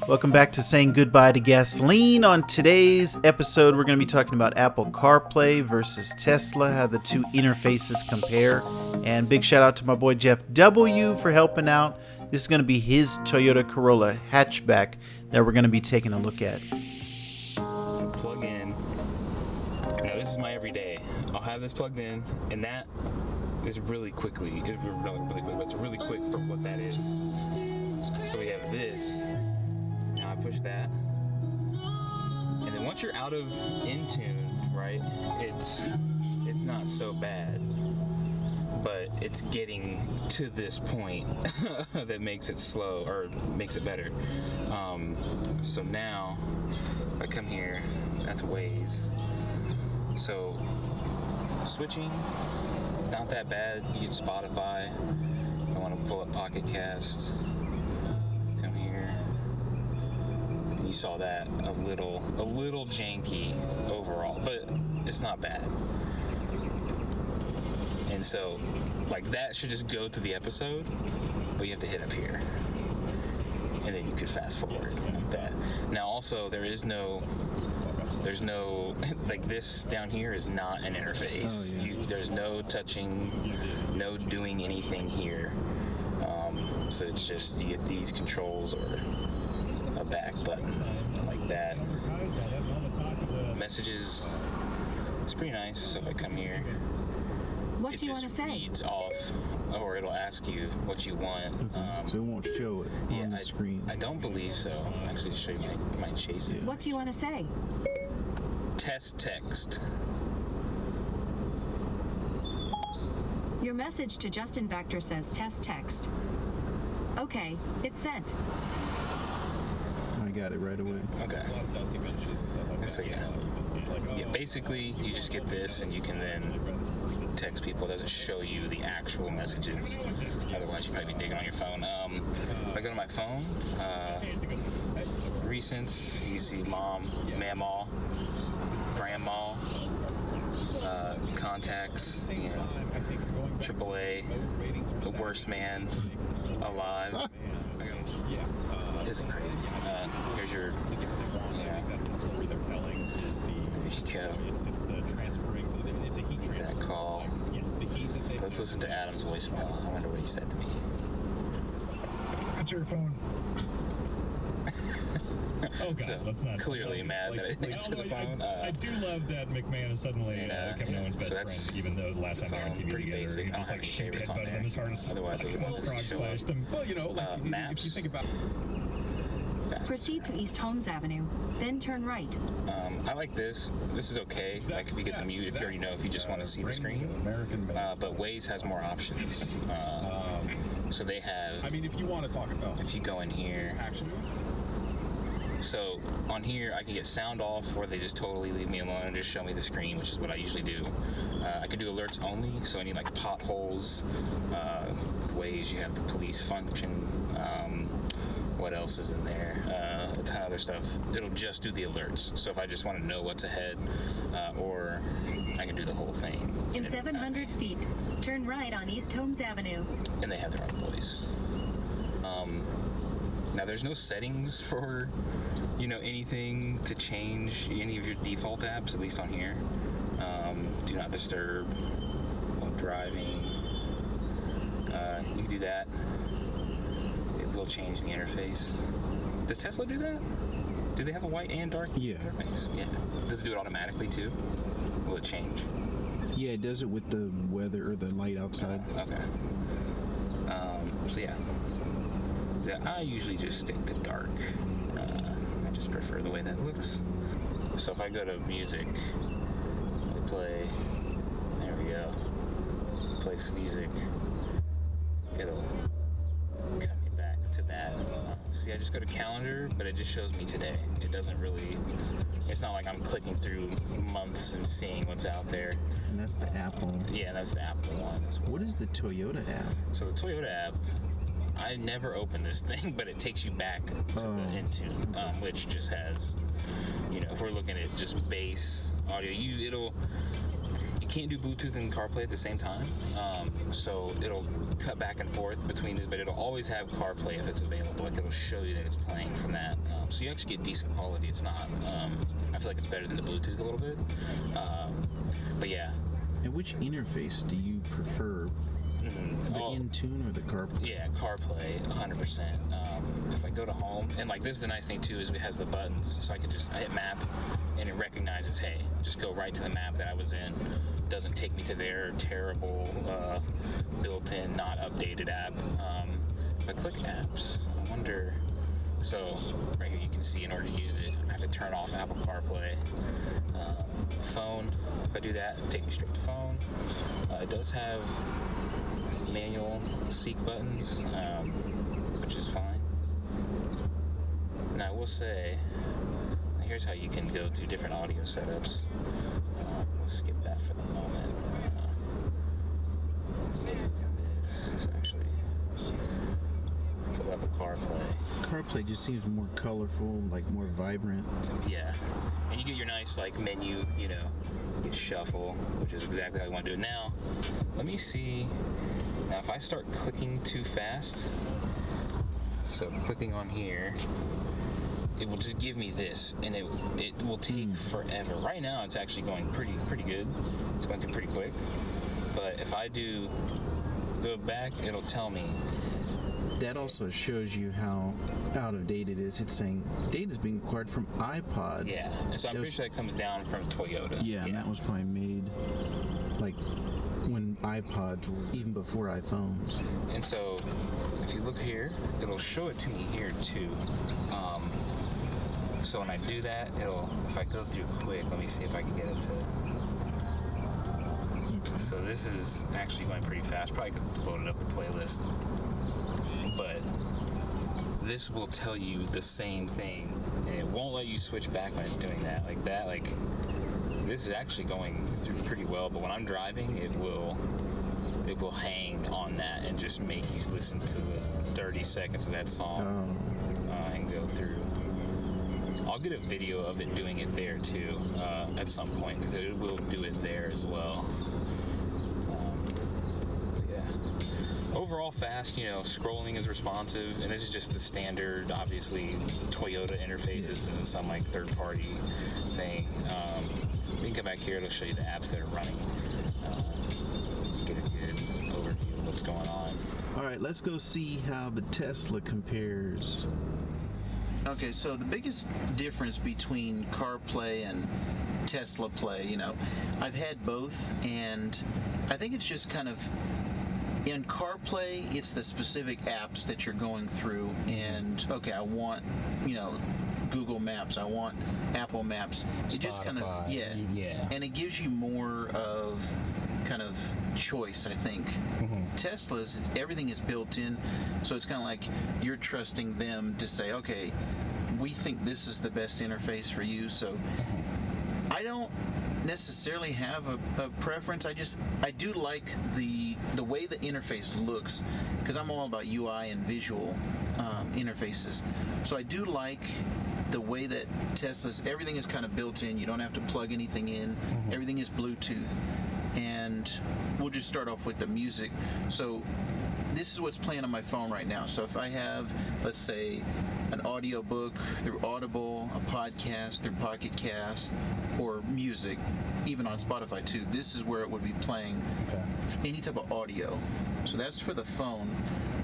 Welcome back to Saying Goodbye to Gasoline. On today's episode, we're going to be talking about Apple Carplay versus Tesla, how the two interfaces compare. And big shout out to my boy Jeff W. for helping out. This is going to be his Toyota Corolla hatchback that we're going to be taking a look at. Plug in. Now this is my everyday. I'll have this plugged in, and that is really quickly. It's really quick, but it's really quick for what that is. So we have this. Now I push that, and then once you're out of Intune, right? It's not so bad, but it's getting to this point that makes it slow or makes it better. So now, if I come here, that's Waze. So switching, not that bad. You get Spotify. I want to pull up Pocket Cast. Come here. You saw that a little janky overall, but it's not bad. And so, like, that should just go to the episode, but you have to hit up here, and then you could fast forward like that. Now, also, there's no like this down here is not an interface. There's no touching, no doing anything here. So it's just you get these controls or a back button like that. Messages, it's pretty nice. So if I come here, what do you want to say? It just reads off, or it'll ask you what you want. So it won't show it on the screen. I don't believe so. I'll actually show you my chase it. What do you want to say? Test text. Your message to Justin Vector says test text. Okay, it's sent. I got it right away. Okay. So yeah, basically you just get this, and you can then text people. It doesn't show you the actual messages. Otherwise, you'd probably be digging on your phone. If I go to my phone, recents, you see mom, mamaw, grandma, contacts, AAA, the worst man alive. Isn't crazy. Here's your, that call. Let's listen to Adam's voicemail. I wonder what he said to me. Answer your phone. Oh God, So, let's not. clearly mad that I didn't answer the phone. I do love that McMahon is suddenly Kevin Owens' best that's friend, even though the last time they were on TV pretty together, basic. he I don't just have like any favorites on headbutted there. him as hard as Otherwise, I would frog show up. splashed him. Well, Maps. if you think about Proceed to East Holmes Avenue, then turn right. I like this. This is okay. Like if you get the mute, if you already know, if you just want to see the screen. But Waze has more options. So they have. I mean, if you want to talk about, if you go in here. Actually. So on here, I can get sound off, or they just totally leave me alone and just show me the screen, which is what I usually do. I can do alerts only, so any like potholes. With Waze, you have the police function. What else is in there? A ton of other stuff. It'll just do the alerts. So if I just want to know what's ahead, or I can do the whole thing. In 700 feet, turn right on East Holmes Avenue. And they have their own voice. Now there's no settings for, anything to change any of your default apps, at least on here. Do not disturb while driving. You can do that. It will change the interface. Does Tesla do that? Do they have a white and dark interface? Yeah. Does it do it automatically too? Will it change? Yeah, it does it with the weather or the light outside. Okay. So yeah, I usually just stick to dark. I just prefer the way that looks. So if I go to music, I play. There we go. Play some music. It'll cut me back to that. See, I just go to calendar, but it just shows me today. It doesn't really. It's not like I'm clicking through months and seeing what's out there. And that's the Apple. Yeah, that's the Apple one. What is the Toyota app? So the Toyota app, I never opened this thing, but it takes you back to the Intune, which just has, if we're looking at just bass audio, you you can't do Bluetooth and CarPlay at the same time, so it'll cut back and forth between it, but it'll always have CarPlay if it's available. Like it'll show you that it's playing from that, so you actually get decent quality. It's not. I feel like it's better than the Bluetooth a little bit, but yeah. And which interface do you prefer? The Intune or the CarPlay? Yeah, CarPlay, 100%. If I go to home, and like this is the nice thing too, is it has the buttons, so I hit map, and it recognizes, hey, just go right to the map that I was in. Doesn't take me to their terrible, built-in, not updated app. If I click apps, I wonder. So right here you can see in order to use it, I have to turn off Apple CarPlay. Phone, if I do that, it'll take me straight to phone. It does have manual seek buttons, which is fine. And I will say, here's how you can go to different audio setups. We'll skip that for the moment. This is actually pull up a CarPlay. CarPlay just seems more colorful, like more vibrant. Yeah, and you get your nice like menu, you know, you get shuffle, which is exactly how you want to do it. Now, let me see. Now, if I start clicking too fast, so clicking on here, it will just give me this, and it will take forever. Right now, it's actually going pretty good. It's going through pretty quick. But if I do go back, it'll tell me. That also shows you how out of date it is. It's saying data is being acquired from iPod. Yeah, and so I'm pretty sure that comes down from Toyota. Yeah, and that was probably made like when iPods were even before iPhones. And so if you look here, it'll show it to me here too. So when I do that, if I go through quick, let me see if I can get it to. Okay. So this is actually going pretty fast, probably because it's loaded up the playlist. But this will tell you the same thing, and it won't let you switch back when it's doing that. Like this is actually going through pretty well, but when I'm driving, it will hang on that and just make you listen to the 30 seconds of that song and go through. I'll get a video of it doing it there too at some point, because it will do it there as well. Overall fast, scrolling is responsive, and this is just the standard, obviously, Toyota interface. This isn't some like third-party thing. You can come back here, it'll show you the apps that are running. Get a good overview of what's going on. All right, let's go see how the Tesla compares. Okay, so the biggest difference between CarPlay and Tesla Play, I've had both, and I think it's just kind of, in CarPlay, it's the specific apps that you're going through, and okay, I want, Google Maps, I want Apple Maps. It just kind of, yeah, and it gives you more of kind of choice, I think. Tesla's, everything is built in, so it's kind of like you're trusting them to say, okay, we think this is the best interface for you. So I don't necessarily have a preference. I do like the way the interface looks, because I'm all about UI and visual interfaces. So I do like the way that Tesla's, everything is kind of built in. You don't have to plug anything in. Everything is Bluetooth. And we'll just start off with the music. So this is what's playing on my phone right now. So if I have, let's say, an audiobook through Audible, a podcast through Pocket Cast, or music, even on Spotify too, this is where it would be playing any type of audio. So that's for the phone.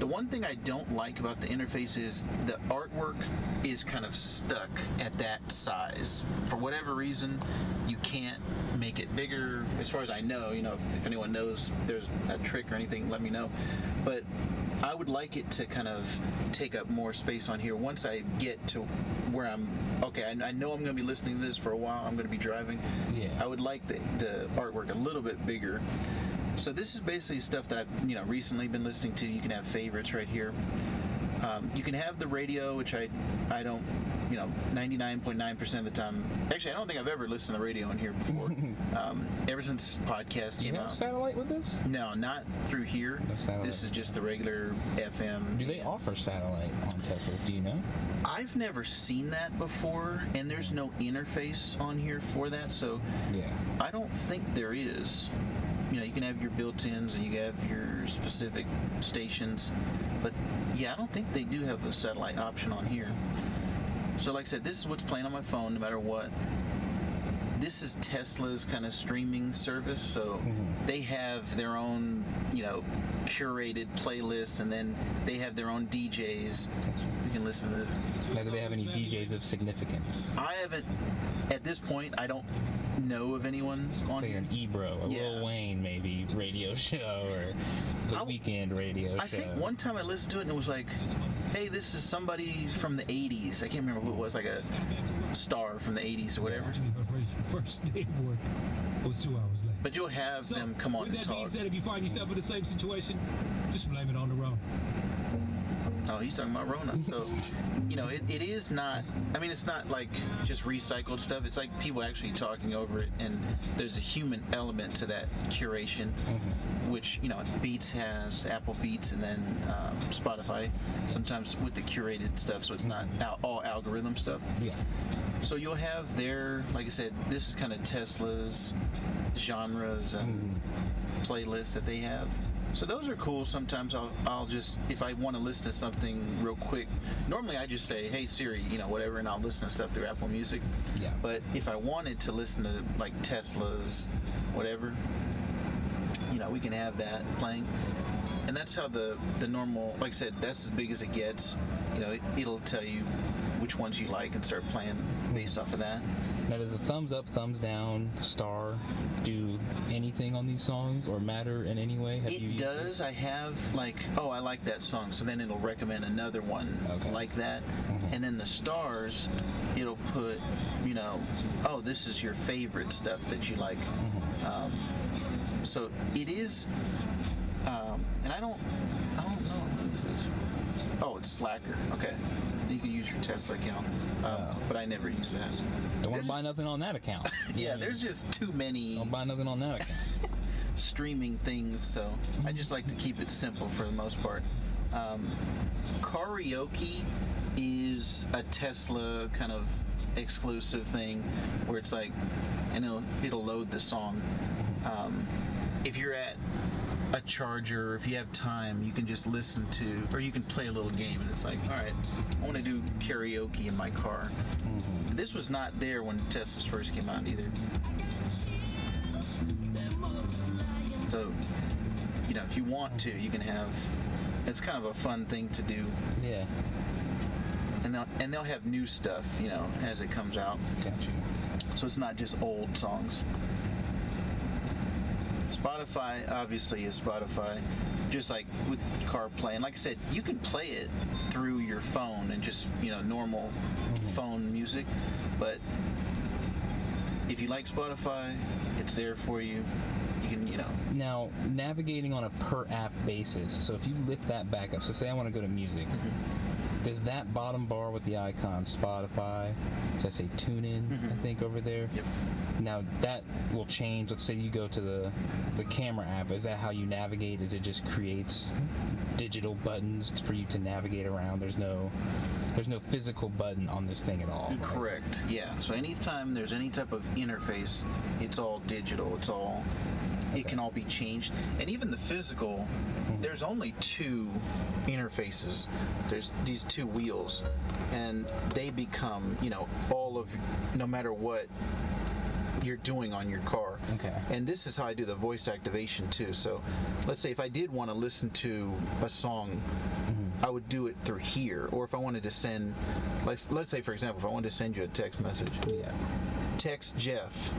The one thing I don't like about the interface is the artwork is kind of stuck at that size. For whatever reason, you can't make it bigger. As far as I know, if anyone knows if there's a trick or anything, let me know. But I would like it to kind of take up more space on here once I get to where I know I'm going to be listening to this for a while. I'm going to be driving. Yeah. I would like the artwork a little bit bigger. So this is basically stuff that I've recently been listening to. You can have favorites right here. You can have the radio, which I don't, 99.9% of the time. Actually, I don't think I've ever listened to the radio in here before. Ever since podcast Do you came have out. satellite with this? No, not through here. No satellite. This is just the regular FM. Do they offer satellite on Teslas? Do you know? I've never seen that before, and there's no interface on here for that, so Yeah. I don't think there is. You can have your built-ins and you have your specific stations, but yeah, I don't think they do have a satellite option on here. So like I said, this is what's playing on my phone no matter what. This is Tesla's kind of streaming service, so they have their own, curated playlist, and then they have their own DJs. You can listen to this. Now, do they have any DJs of significance? I haven't, at this point, I don't know of anyone on Say here. an Ebro, a Yeah. Lil Wayne maybe radio show, or the Weekend radio show. I think one time I listened to it and it was like, hey, this is somebody from the 80s. I can't remember who it was, like a star from the 80s or whatever. Actually, my first day of work was 2 hours late. But you'll have them come on with and that being talk. said, if you find yourself in the same situation, just blame it on the road. Oh, he's talking about Rona. So, it is not, it's not like just recycled stuff. It's like people actually talking over it, and there's a human element to that curation, which, Beats has, Apple Beats, and then Spotify, sometimes with the curated stuff, so it's not all algorithm stuff. Yeah. So you'll have their, like I said, this is kind of Tesla's genres and playlists that they have. So those are cool. Sometimes I'll just, if I want to listen to something real quick, normally I just say, hey Siri, whatever, and I'll listen to stuff through Apple Music. Yeah. But if I wanted to listen to like Tesla's whatever, we can have that playing. And that's how the normal, like I said, that's as big as it gets. It'll tell you which ones you like and start playing based off of that. Now, does a thumbs up, thumbs down, star do anything on these songs or matter in any way? Have you It used does. I have I like that song, so then it'll recommend another one like that. And then the stars, it'll put, oh, this is your favorite stuff that you like. So it is, and I don't know who is this. Oh, it's Slacker. Okay, you can use your Tesla account, but I never use that. Don't want to buy nothing on that account. Yeah, there's just too many Don't buy nothing on that account. streaming things, so I just like to keep it simple for the most part. Karaoke is a Tesla kind of exclusive thing where it's like, and it'll load the song. If you're at a charger, if you have time, you can just listen to, or you can play a little game, and it's like, all right, I want to do karaoke in my car. This was not there when Teslas first came out either. So, if you want to, you can have. It's kind of a fun thing to do, Yeah. and they'll have new stuff, as it comes out. Got you. So it's not just old songs. Spotify obviously is Spotify, just like with Carplay. And like I said, you can play it through your phone and just, normal phone music. But if you like Spotify, it's there for you. You can, Now, navigating on a per app basis. So if you lift that back up, so say I want to go to music. Does that bottom bar with the icon Spotify, does that say tune in, I think, over there? Yep. Now, that will change. Let's say you go to the camera app. Is that how you navigate? Is it just creates digital buttons for you to navigate around? There's no physical button on this thing at all. Right? Correct. Yeah. So anytime there's any type of interface, it's all digital. It's all. It can all be changed, and even the physical. There's only two interfaces. There's these two wheels, and they become, all of, no matter what you're doing on your car. Okay. And this is how I do the voice activation too. So, let's say if I did want to listen to a song, I would do it through here, or if I wanted to send, let's say for example, if I wanted to send you a text message. Yeah. Text Jeff.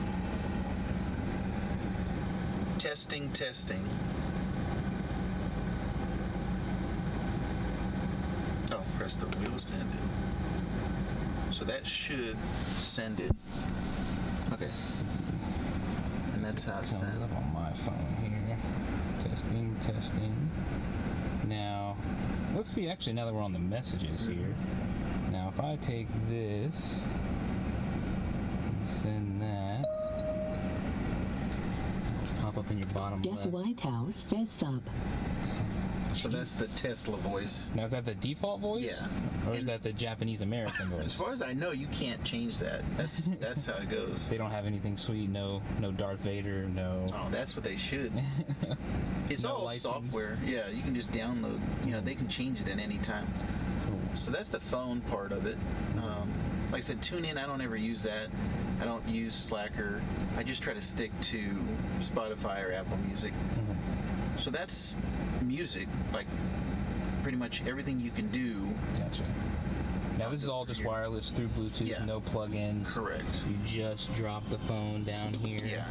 Testing. Oh, press the wheel to send it. So that should send it. Okay. And that's how it's Comes sent. up on my phone here. Testing. Now, let's see, actually, now that we're on the messages here. Now, if I take this, send that, pop up in your bottom Jeff left. Whitehouse says sub. So that's the Tesla voice. Now, is that the default voice? Yeah. Or is that the Japanese American voice? As far as I know, you can't change that. That's how it goes. They don't have anything sweet, no Darth Vader, no... Oh, that's what they should. It's No all licensed. software. Yeah, you can just download. They can change it at any time. Cool. So that's the phone part of it. Like I said, TuneIn, I don't ever use that. I don't use Slacker. I just try to stick to Spotify or Apple Music. So that's music, like pretty much everything you can do. Gotcha. Now this is all just wireless through Bluetooth, Yeah. no plugins. Correct. You just drop the phone down here. Yeah.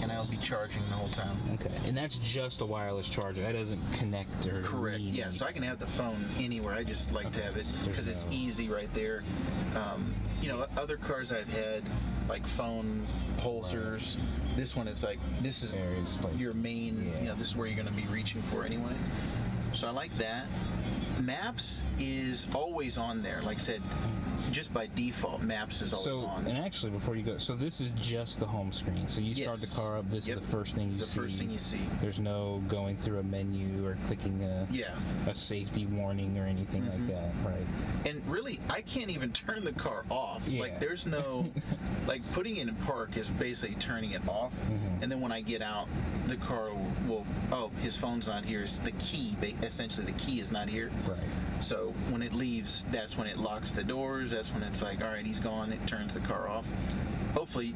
And I'll be charging the whole time. Okay, and that's just a wireless charger. That doesn't connect or Correct. need Yeah, so I can have the phone anywhere. I just like to have it because it's easy right there. Other cars I've had, like phone holsters. This one, it's like, this is Various places. your main, this is where you're going to be reaching for anyway. So I like that. Maps is always on there. Like I said, just by default, Maps is always on. And actually, before you go, so this is just the home screen. So you start the car up, this is the first thing you see. The first thing you see. There's no going through a menu or clicking a safety warning or anything like that, right? And really, I can't even turn the car off. Yeah. Like, there's no... like, putting it in park is basically turning it off. And then when I get out, the car will... Oh, his phone's not here. It's the key. Essentially, the key is not here. Right. So when it leaves, that's when it locks the doors. That's when it's like, all right, he's gone. It turns the car off. Hopefully,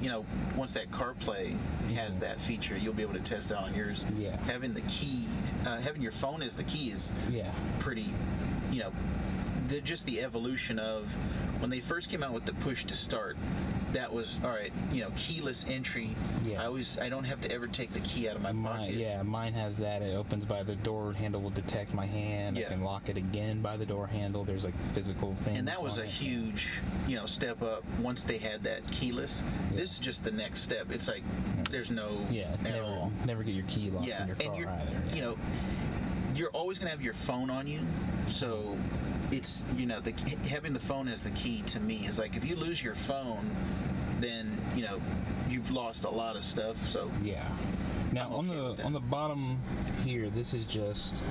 once that Carplay has that feature, you'll be able to test out on yours. Yeah. Having the key, having your phone as the key is pretty, just the evolution of when they first came out with the push to start. That was all right. Keyless entry. Yeah. I don't have to ever take the key out of my pocket. Yeah, mine has that. It opens by the door handle, will detect my hand. I can lock it again by the door handle. There's like physical things. And that was on a it. huge, step up once they had that keyless. This is just the next step. It's like there's no at all. Never get your key locked in your car either. You're always gonna have your phone on you, so it's having the phone as the key to me is like if you lose your phone, then you've lost a lot of stuff. So now on the bottom here, this is just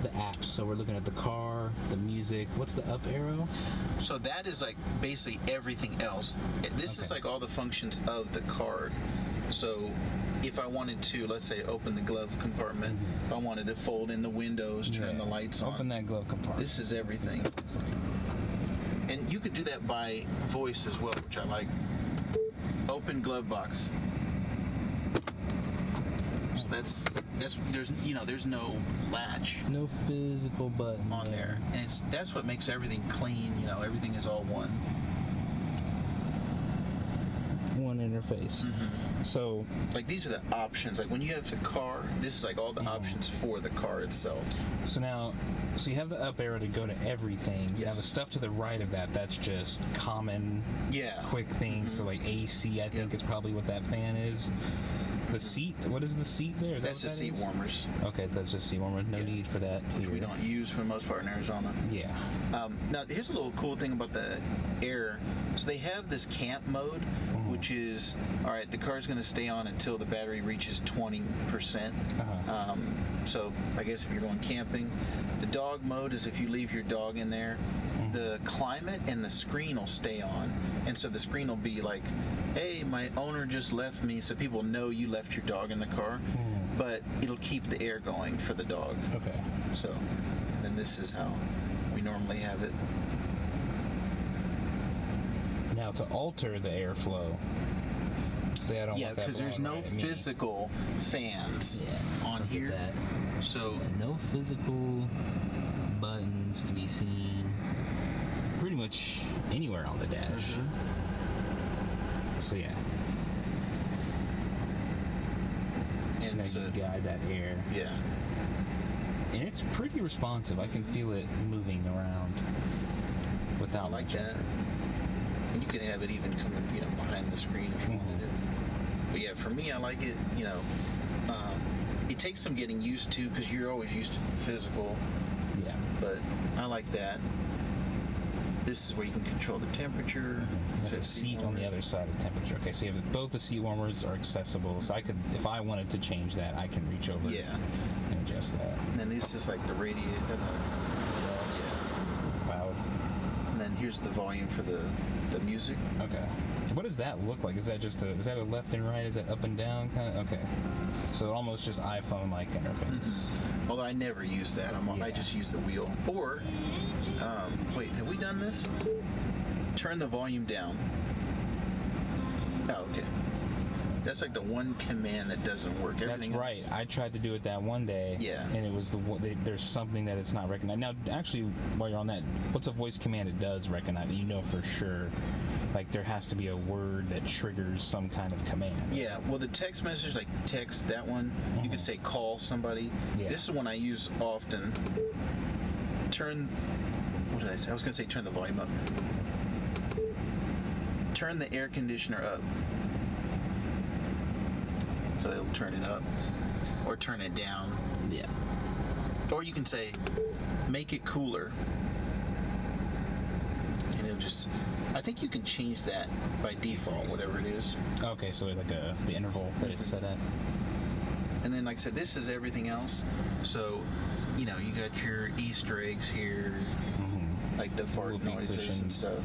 the apps. So we're looking at the car, the music. What's the up arrow? So that is like basically everything else. This is like all the functions of the car. So if I wanted to, let's say, open the glove compartment, if I wanted to fold in the windows, turn the lights on. Open that glove compartment. This is everything. And you could do that by voice as well, which I like. Open glove box. So there's no latch. No physical button on there. And that's what makes everything clean, everything is all one interface. So like these are the options. Like when you have the car, this is like all the options for the car itself. So you have the up arrow to go to everything. You have the stuff to the right of that. That's just common, quick things. So like AC, I think is probably what that fan is. The seat, what is the seat there? That's just seat warmers. Okay, that's just seat warmers. No need for that Which here. we don't use for the most part in Arizona. Yeah. Now, here's a little cool thing about the Air. So they have this camp mode, which is, all right, the car's going to stay on until the battery reaches 20%. So I guess if you're going camping. The dog mode is if you leave your dog in there. The climate and the screen will stay on. And so the screen will be like, hey, my owner just left me, so people know you left your dog in the car. But it'll keep the air going for the dog. Okay. So, and then this is how we normally have it. Now to alter the airflow, say I don't want that because there's no physical fans on here. That. So no physical buttons to be seen pretty much anywhere on the dash. So yeah. And so now you guide that air. Yeah. And it's pretty responsive. I can feel it moving around without I like much that. effort. And you can have it even coming, behind the screen if you wanted it. But yeah, for me, I like it, It takes some getting used to because you're always used to the physical. Yeah. But I like that. This is where you can control the temperature. There's a seat on the other side of temperature. Okay, so you have both the seat warmers are accessible. So I could, if I wanted to change that, I can reach over and adjust that. And then this is like the radiator. Loud. And then here's the volume for the music. Okay. What does that look like? Is that just is that a left and right? Is that up and down kind of? Okay. So almost just iPhone-like interface. Although I never use that. I just use the wheel. Or, wait, have we done this? Turn the volume down. Oh, okay. That's like the one command that doesn't work. Everything That's right. else. I tried to do it that one day. Yeah. And it was there's something that it's not recognized. Now, actually, while you're on that, what's a voice command it does recognize? You know for sure. Like there has to be a word that triggers some kind of command. Yeah. Well, the text message, like text that one, you could say call somebody. Yeah. This is one I use often. What did I say? I was going to say turn the volume up. Turn the air conditioner up. So it'll turn it up. Or turn it down. Yeah. Or you can say, make it cooler. And it'll just... I think you can change that by default, whatever it is. Okay, so like the interval that it's set at. And then, like I said, this is everything else. So, you got your Easter eggs here, like the fart Whoopee noises cushions. and stuff.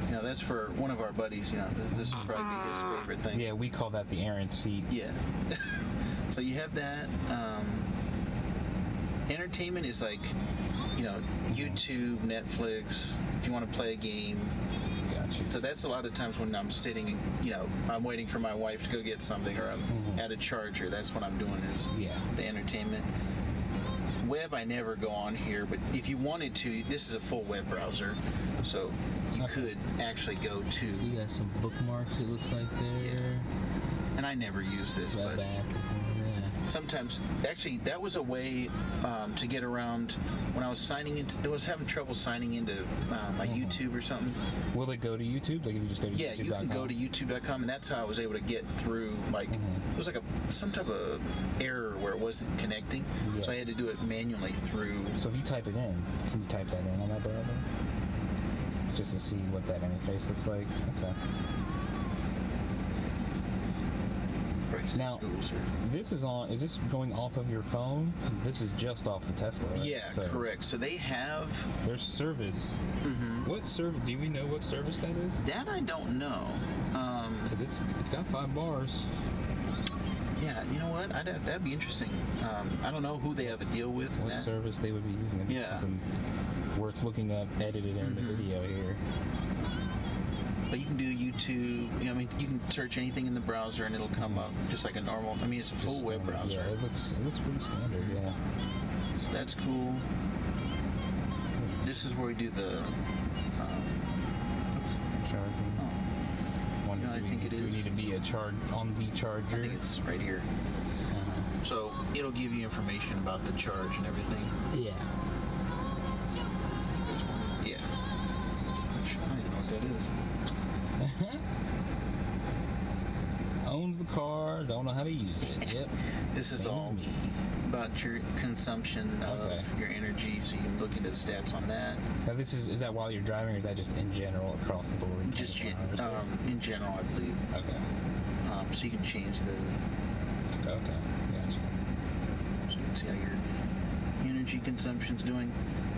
So that's for one of our buddies. This would probably be his favorite thing. Yeah, we call that the Aaron seat. Yeah. So you have that. Entertainment is like, YouTube, Netflix. If you want to play a game. Gotcha. So that's a lot of times when I'm sitting, I'm waiting for my wife to go get something, or I'm at a charger. That's what I'm doing is the entertainment. Web, I never go on here, but if you wanted to, this is a full web browser, so you could actually go to. So you got some bookmarks, it looks like there. Yeah. And I never use this, Right but back. Yeah. sometimes, actually, that was a way to get around when I was having trouble signing into my YouTube or something. Will it go to YouTube? Like if you just go to Yeah, YouTube.com? you can go to youtube.com, and that's how I was able to get through, like, it was like some type of error where it wasn't connecting, so I had to do it manually through. So if you type it in, can you type that in on that browser? Just to see what that interface looks like? Okay. Now, Google search. this is this going off of your phone? This is just off the Tesla, right? Yeah, correct. So they have... There's service. What service? Do we know what service that is? That I don't know. 'Cause it's got 5 bars. Yeah, you know what? That'd be interesting. I don't know who they have a deal with. What service they would be using? Maybe something worth looking up, edited in the video here. But you can do YouTube. You can search anything in the browser and it'll come up just like a normal. It's a full web browser. Yeah, it looks pretty standard. Yeah. So that's cool. This is where we do the. Charging. I think it Do we is. need to be on the charger? I think it's right here. So it'll give you information about the charge and everything. Yeah. There's one. Yeah. Which, I don't even know what that is. Owns the car, don't know how to use it. Yep. This is Same as all me. about your consumption of your energy, so you can look into the stats on that. Now is that while you're driving, or is that just in general across the board? Just in general, I believe. Okay. So you can change the. Okay. Gotcha. So you can see how your energy consumption's doing.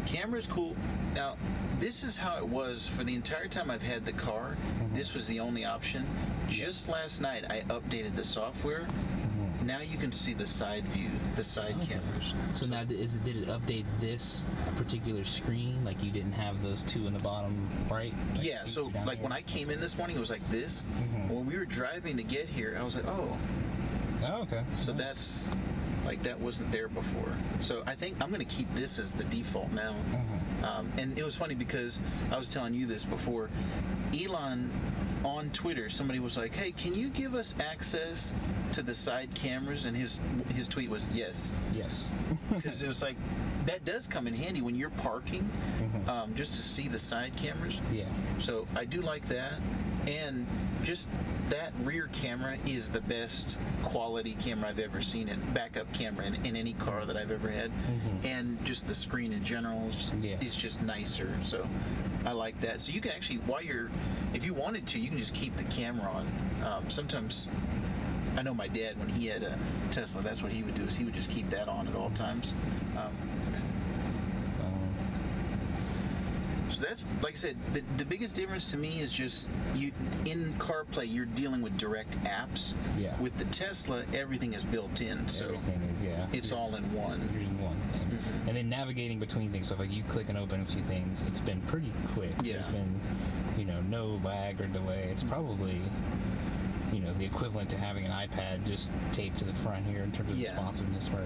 Camera's cool. Now, this is how it was for the entire time I've had the car. This was the only option. Just last night, I updated the software. Now you can see the side view, the side cameras. So now, did it update this particular screen? Like you didn't have those two in the bottom right? Yeah, so like when I came in this morning, it was like this. When we were driving to get here, I was like, oh. Oh, okay. So that's, like, that wasn't there before. So I think I'm going to keep this as the default now. And it was funny because I was telling you this before. Elon, on Twitter, somebody was like, hey, can you give us access to the side cameras? And his tweet was, yes. Yes. Because it was like, that does come in handy when you're parking, just to see the side cameras. Yeah. So I do like that. And just that rear camera is the best quality camera I've ever seen, backup camera in any car that I've ever had. And just the screen in general is just nicer. So I like that. So you can actually, if you wanted to, you can just keep the camera on. Sometimes, I know my dad, when he had a Tesla, that's what he would do, is he would just keep that on at all times. So that's, like I said, the biggest difference to me is just in CarPlay, you're dealing with direct apps. Yeah. With the Tesla, everything is built in, so everything is, it's all in one. You're in one thing. And then navigating between things, so if like you click and open a few things, it's been pretty quick. Yeah. There's been, no lag or delay. It's probably, the equivalent to having an iPad just taped to the front here in terms of responsiveness, where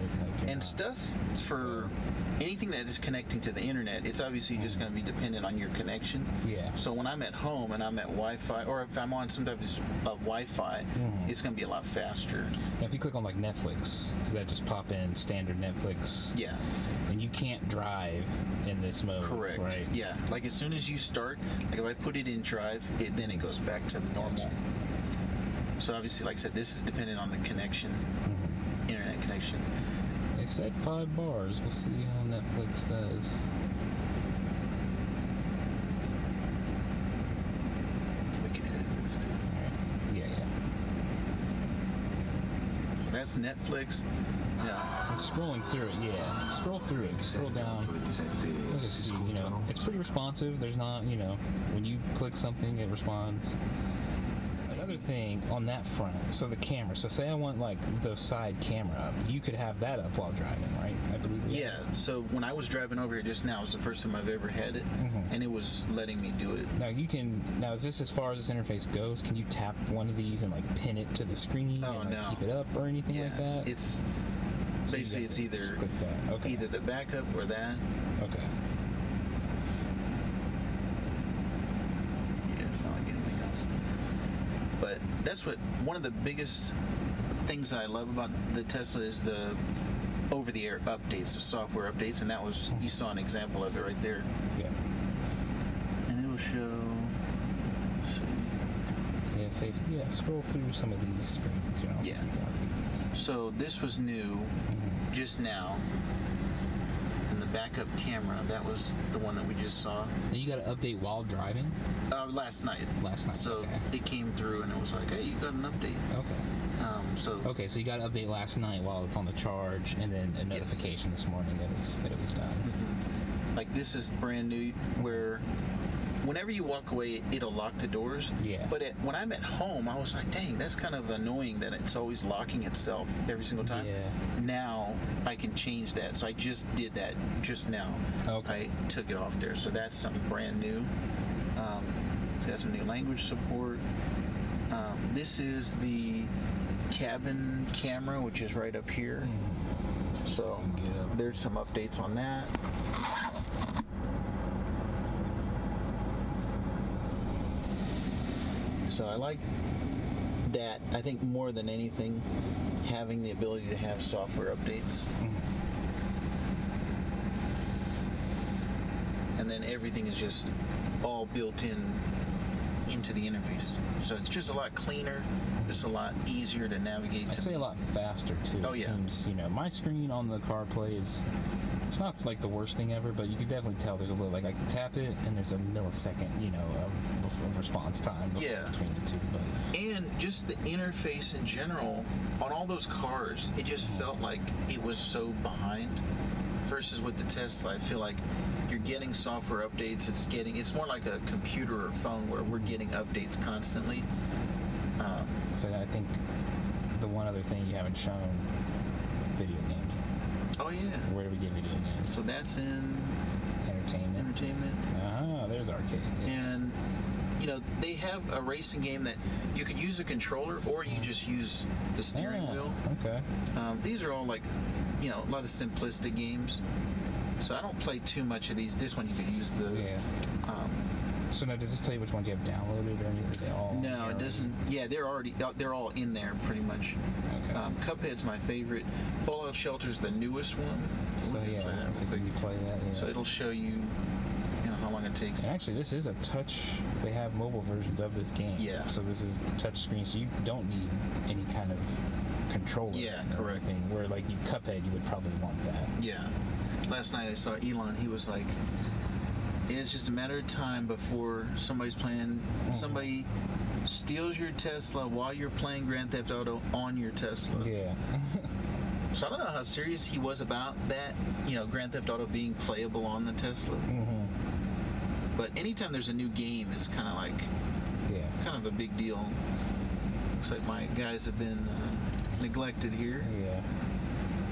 and stuff for anything that is connecting to the internet, it's obviously just going to be dependent on your connection. Yeah. So when I'm at home and I'm at Wi-Fi, or if I'm on some type of Wi-Fi, it's going to be a lot faster. Now, if you click on like Netflix, does that just pop in standard Netflix? Yeah. And you can't drive in this mode. Correct. Right. Yeah. Like as soon as you start, like if I put it in drive, then it goes back to the normal. So obviously, like I said, this is dependent on the connection, internet connection. They said 5 bars. We'll see how Netflix does. We can edit this too. Yeah. So that's Netflix. Yeah. I'm scrolling through it, Scroll through it. Scroll down. We'll just see, it's pretty responsive. There's not, when you click something, it responds. Another thing on that front, so the camera. So say I want like the side camera up, you could have that up while driving, right? I believe. Yeah. So when I was driving over here just now, it was the first time I've ever had it, and it was letting me do it. Now you can. Now is this as far as this interface goes? Can you tap one of these and like pin it to the screen and like, keep it up or anything like that? It's basically it's either either the backup or that. Okay. Yeah, it's not like anything else. But that's one of the biggest things that I love about the Tesla is the over-the-air updates, the software updates, and that was, you saw an example of it right there. Yeah. And it will show. Scroll through some of these screens. Yeah. So this was new, just now. And the backup camera, that was the one that we just saw. And you got to update while driving? Last night. So okay. it came through and it was like, hey, you got an update. Okay. So you got to update last night while it's on the charge, and then a notification this morning that it was done. Like this is brand new, where whenever you walk away, it'll lock the doors. Yeah. But when I'm at home, I was like, dang, that's kind of annoying that it's always locking itself every single time. Yeah. Now I can change that. So I just did that just now. Okay. I took it off there. So that's something brand new. So that's some new language support. This is the cabin camera, which is right up here. So there's some updates on that. So I like that, I think, more than anything, having the ability to have software updates. And then everything is just all built into the interface. So it's just a lot cleaner, just a lot easier to navigate. I'd say a lot faster too. Oh yeah. It seems, my screen on the Carplay it's not like the worst thing ever, but you can definitely tell there's a little, like I tap it and there's a millisecond, of response time between the two. But. And just the interface in general, on all those cars, it just felt like it was so behind. Versus with the Tesla, I feel like you're getting software updates. It's more like a computer or phone where we're getting updates constantly. So I think the one other thing you haven't shown, video games. Oh yeah. Where do we get video games? So that's in entertainment. There's arcade. Yes. And they have a racing game that you could use a controller or you just use the steering wheel. Okay. These are all like, a lot of simplistic games. So I don't play too much of these. This one you could use the. So now, does this tell you which ones you have downloaded, or are they all? No, it doesn't. Yeah, they're all in there pretty much. Okay. Cuphead's my favorite. Fallout Shelter's the newest one. So you play that. Yeah. So it'll show you, how long it takes. And actually, this is a touch. They have mobile versions of this game. Yeah. So this is touch screen, so you don't need any kind of controller. Yeah, or correct. anything, where like you Cuphead, you would probably want that. Yeah. Last night I saw Elon. He was like, it's just a matter of time before somebody's playing. Somebody steals your Tesla while you're playing Grand Theft Auto on your Tesla. Yeah. So I don't know how serious he was about that. You know, Grand Theft Auto being playable on the Tesla. But anytime there's a new game, it's kind of like, kind of a big deal. Looks like my guys have been neglected here. Yeah.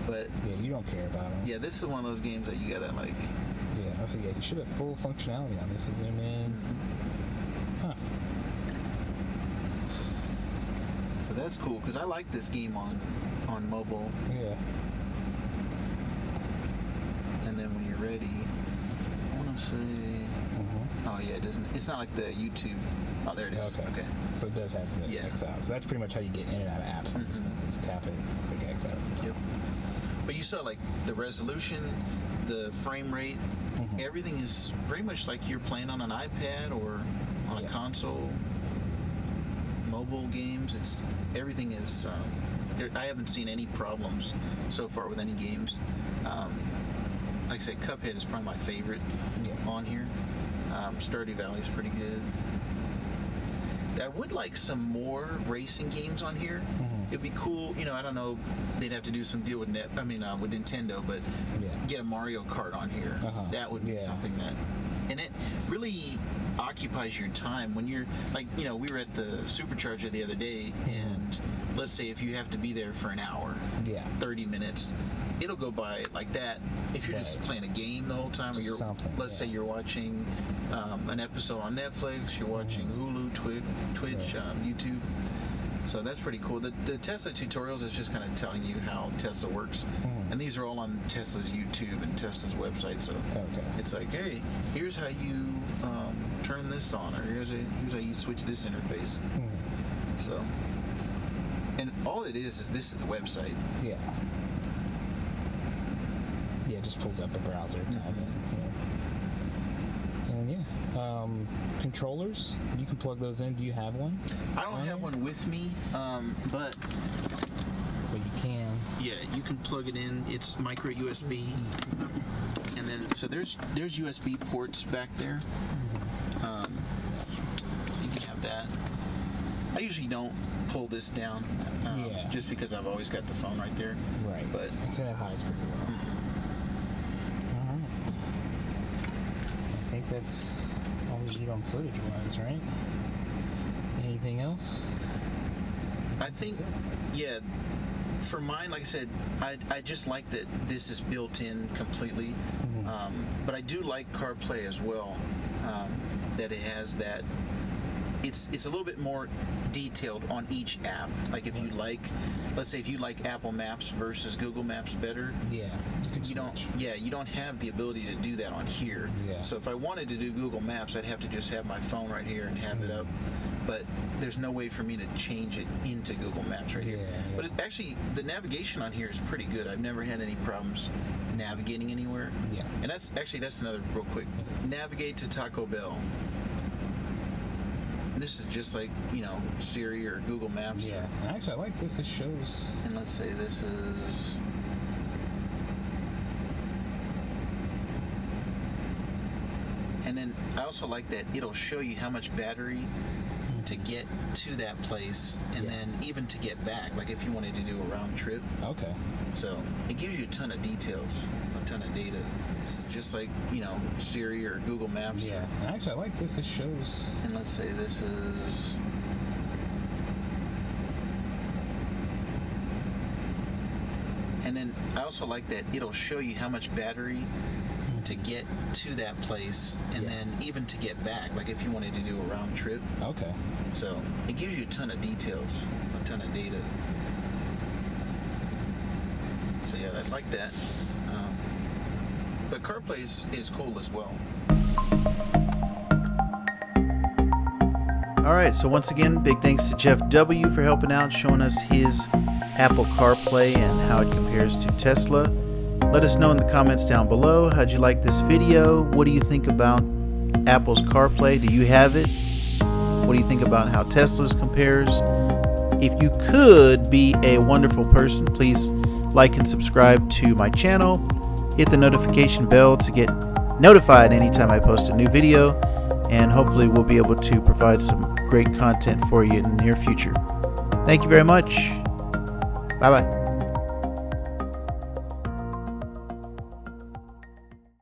But yeah, you don't care about them. yeah, this is one of those games that you gotta like. Yeah, so yeah, you should have full functionality on this. Zoom in. Huh. So that's cool because I like this game on mobile. Yeah. And then when you're ready, I want to say. Oh yeah, it doesn't. It's not like the YouTube. Oh, there it is. Okay. So it does have the X out. So that's pretty much how you get in and out of apps on this thing. Just tap it, click X out. Yep. But you saw like the resolution, the frame rate, everything is pretty much like you're playing on an iPad or on a console. Mobile games, everything is. I haven't seen any problems so far with any games. Like I said, Cuphead is probably my favorite on here. Stardew Valley is pretty good. I would like some more racing games on here. It'd be cool, you know. I don't know. They'd have to do some deal with with Nintendo, but get a Mario Kart on here. That would be something that, and it really occupies your time when you're like, you know, we were at the Supercharger the other day, and let's say if you have to be there for an hour, 30 minutes, it'll go by like that. If you're just playing a game the whole time, or you're, let's say you're watching an episode on Netflix, you're watching Hulu, Twitch, YouTube. So that's pretty cool. The Tesla tutorials is just kind of telling you how Tesla works. And these are all on Tesla's YouTube and Tesla's website. So it's like, hey, here's how you turn this on, or here's how you switch this interface. So, and all it is this is the website. Yeah, it just pulls up the browser. And controllers, you can plug those in. Do you have one? I don't have one with me, but you can. Yeah, you can plug it in. It's micro USB, and then so there's USB ports back there. So you can have that. I usually don't pull this down, just because I've always got the phone right there. Right. But so that hides pretty well. All right. I think that's all we need on footage-wise, right? Anything else? I think, for mine, like I said, I just like that this is built in completely. But I do like Carplay as well, that it has that. It's a little bit more detailed on each app. Like if you like, let's say if you like Apple Maps versus Google Maps better, you don't have the ability to do that on here. So if I wanted to do Google Maps, I'd have to just have my phone right here and have it up. But there's no way for me to change it into Google Maps right here. But actually, the navigation on here is pretty good. I've never had any problems navigating anywhere. And that's another real quick. Navigate to Taco Bell. This is just like, you know, Siri or Google Maps. Actually, I like this. This shows. And let's say this is. And then I also like that it'll show you how much battery to get to that place, and then even to get back, like if you wanted to do a round trip. So it gives you a ton of details, a ton of data. Just like, you know, Siri or Google Maps. Actually, I like this. This shows. And let's say this is. And then I also like that it'll show you how much battery to get to that place, and then even to get back, like if you wanted to do a round trip. So it gives you a ton of details, a ton of data. So yeah, I like that. But Carplay is cool as well. All right, so once again, big thanks to Jeff W. for helping out, showing us his Apple CarPlay and how it compares to Tesla. Let us know in the comments down below. How'd you like this video? What do you think about about Apple's CarPlay? Do you have it? What do you think about how Tesla's compares? If you could be a wonderful person, please like and subscribe to my channel. Hit the notification bell to get notified anytime I post a new video, and hopefully we'll be able to provide some great content for you in the near future. Thank you very much. Bye-bye.